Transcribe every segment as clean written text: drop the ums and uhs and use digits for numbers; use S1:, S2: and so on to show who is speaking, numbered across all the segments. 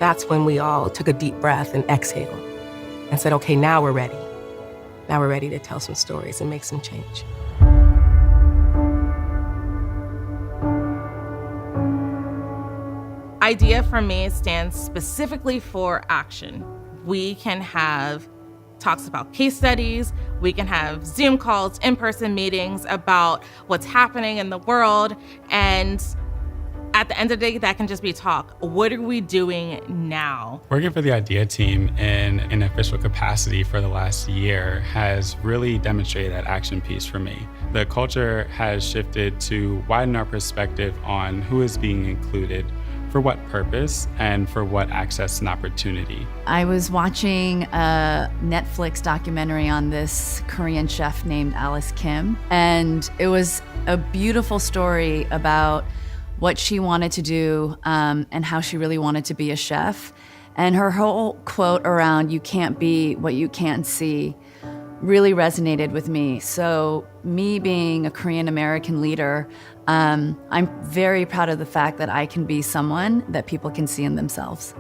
S1: That's when we all took a deep breath and exhaled and said, okay, now we're ready. Now we're ready to tell some stories and make some change.
S2: IDEA for me stands specifically for action. We can have talks about case studies, we can have Zoom calls, in-person meetings about what's happening in the world, and at the end of the day, that can just be talk. What are we doing now?
S3: Working for the IDEA team in an official capacity for the last year has really demonstrated that action piece for me. The culture has shifted to widen our perspective on who is being included, for what purpose, and for what access and opportunity.
S4: I was watching a Netflix documentary on this Korean chef named Alice Kim, and it was a beautiful story about what she wanted to do and how she really wanted to be a chef. And her whole quote around, "You can't be what you can't see," really resonated with me. So me being a Korean American leader, I'm very proud of the fact that I can be someone that people can see in themselves.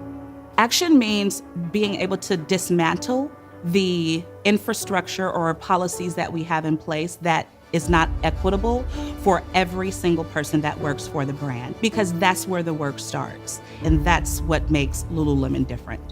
S5: Action means being able to dismantle the infrastructure or policies that we have in place that is not equitable for every single person that works for the brand, because that's where the work starts. And that's what makes Lululemon different.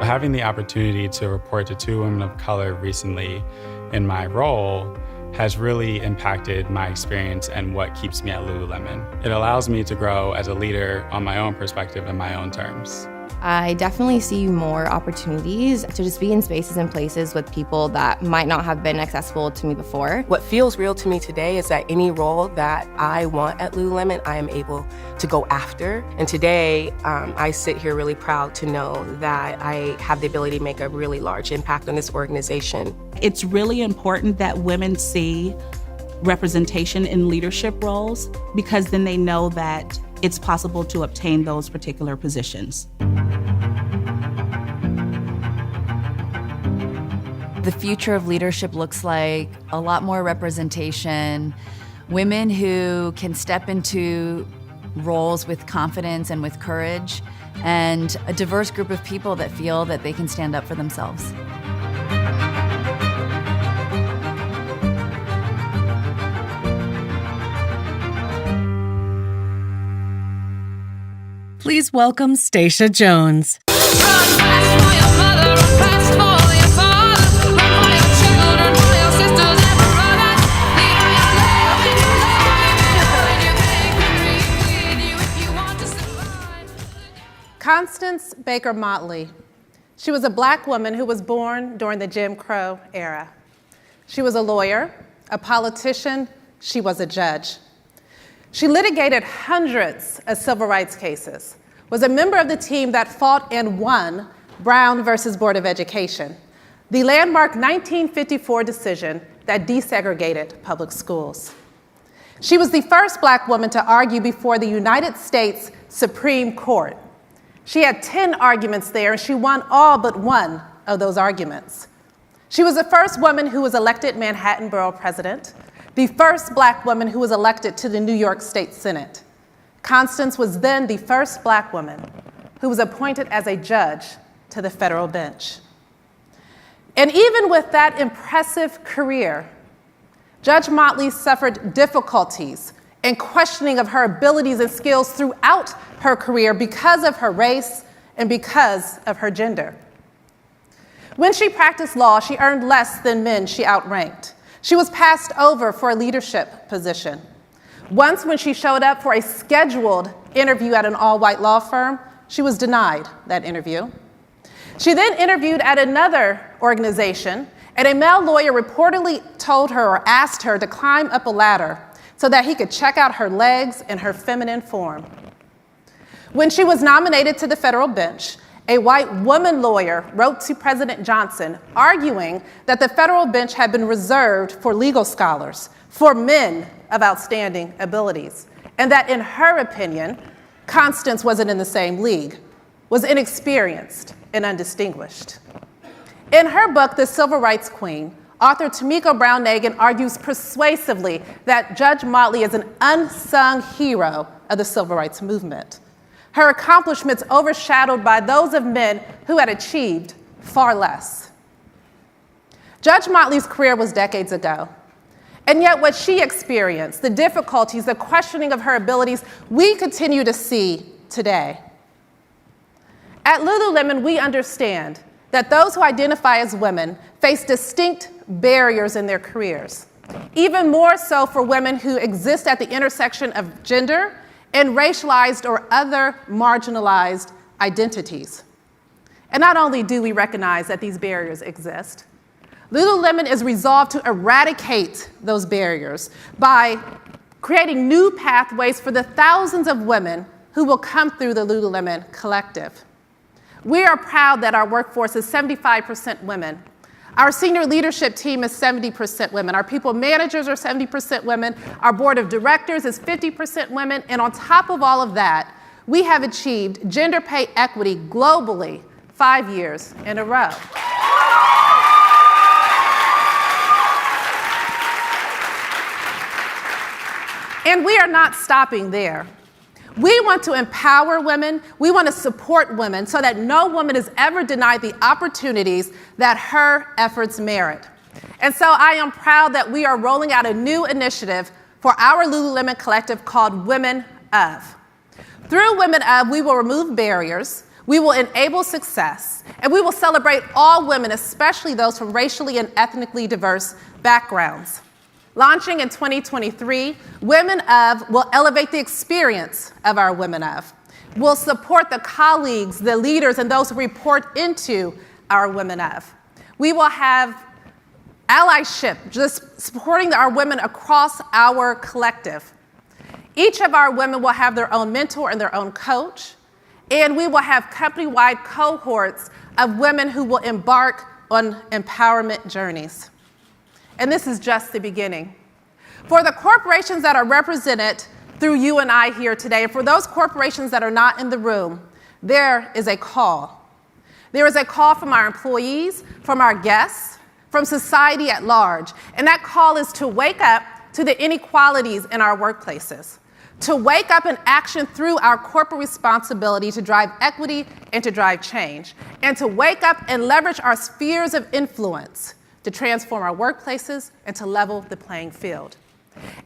S3: Having the opportunity to report to 2 women of color recently in my role has really impacted my experience and what keeps me at Lululemon. It allows me to grow as a leader on my own perspective and my own terms.
S6: I definitely see more opportunities to just be in spaces and places with people that might not have been accessible to me before.
S1: What feels real to me today is that any role that I want at Lululemon, I am able to go after. And today, I sit here really proud to know that I have the ability to make a really large impact on this organization.
S5: It's really important that women see representation in leadership roles, because then they know that it's possible to obtain those particular positions.
S4: The future of leadership looks like a lot more representation, women who can step into roles with confidence and with courage, and a diverse group of people that feel that they can stand up for themselves.
S7: Please welcome Stacia Jones.
S8: Constance Baker Motley. She was a Black woman who was born during the Jim Crow era. She was a lawyer, a politician, she was a judge. She litigated hundreds of civil rights cases, was a member of the team that fought and won Brown versus Board of Education, the landmark 1954 decision that desegregated public schools. She was the first Black woman to argue before the United States Supreme Court. She had 10 arguments there, and she won all but one of those arguments. She was the first woman who was elected Manhattan Borough President, the first Black woman who was elected to the New York State Senate. Constance was then the first Black woman who was appointed as a judge to the federal bench. And even with that impressive career, Judge Motley suffered difficulties and questioning of her abilities and skills throughout her career because of her race and because of her gender. When she practiced law, she earned less than men she outranked. She was passed over for a leadership position. Once, when she showed up for a scheduled interview at an all-white law firm, she was denied that interview. She then interviewed at another organization, and a male lawyer reportedly told her or asked her to climb up a ladder so that he could check out her legs and her feminine form. When she was nominated to the federal bench, a white woman lawyer wrote to President Johnson arguing that the federal bench had been reserved for legal scholars, for men of outstanding abilities, and that in her opinion, Constance wasn't in the same league, was inexperienced and undistinguished. In her book, The Civil Rights Queen, Author Tamiko Brown-Nagin argues persuasively that Judge Motley is an unsung hero of the civil rights movement. Her accomplishments overshadowed by those of men who had achieved far less. Judge Motley's career was decades ago, and yet what she experienced, the difficulties, the questioning of her abilities, we continue to see today. At Lululemon, we understand that those who identify as women face distinct barriers in their careers, even more so for women who exist at the intersection of gender and racialized or other marginalized identities. And not only do we recognize that these barriers exist, Lululemon is resolved to eradicate those barriers by creating new pathways for the thousands of women who will come through the Lululemon Collective. We are proud that our workforce is 75% women. Our senior leadership team is 70% women. Our people managers are 70% women. Our board of directors is 50% women. And on top of all of that, we have achieved gender pay equity globally 5 years in a row. And we are not stopping there. We want to empower women. We want to support women so that no woman is ever denied the opportunities that her efforts merit. And so I am proud that we are rolling out a new initiative for our Lululemon Collective called Women Of. Through Women Of, we will remove barriers, we will enable success, and we will celebrate all women, especially those from racially and ethnically diverse backgrounds. Launching in 2023, Women Of will elevate the experience of our Women Of. We'll support the colleagues, the leaders, and those who report into our Women Of. We will have allyship, just supporting our women across our collective. Each of our women will have their own mentor and their own coach, and we will have company-wide cohorts of women who will embark on empowerment journeys. And this is just the beginning. For the corporations that are represented through you and I here today, and for those corporations that are not in the room, there is a call. There is a call from our employees, from our guests, from society at large. And that call is to wake up to the inequalities in our workplaces, to wake up and action through our corporate responsibility to drive equity and to drive change, and to wake up and leverage our spheres of influence to transform our workplaces and to level the playing field.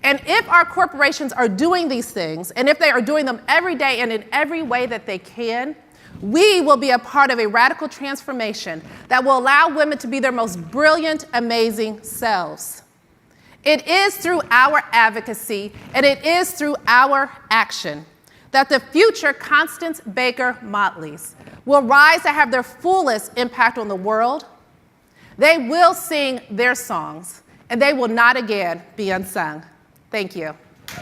S8: And if our corporations are doing these things, and if they are doing them every day and in every way that they can, we will be a part of a radical transformation that will allow women to be their most brilliant, amazing selves. It is through our advocacy and it is through our action that the future Constance Baker Motleys will rise to have their fullest impact on the world. They will sing their songs, and they will not again be unsung. Thank you.
S9: The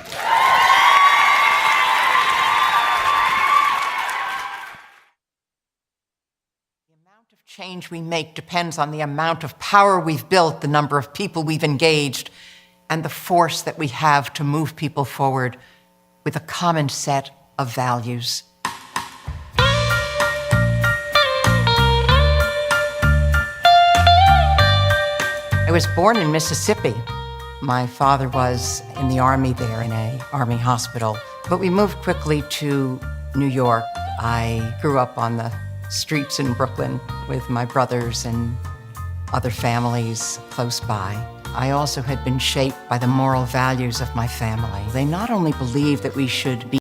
S9: amount of change we make depends on the amount of power we've built, the number of people we've engaged, and the force that we have to move people forward with a common set of values. I was born in Mississippi. My father was in the Army there, in an Army hospital. But we moved quickly to New York. I grew up on the streets in Brooklyn with my brothers and other families close by. I also had been shaped by the moral values of my family. They not only believed that we should be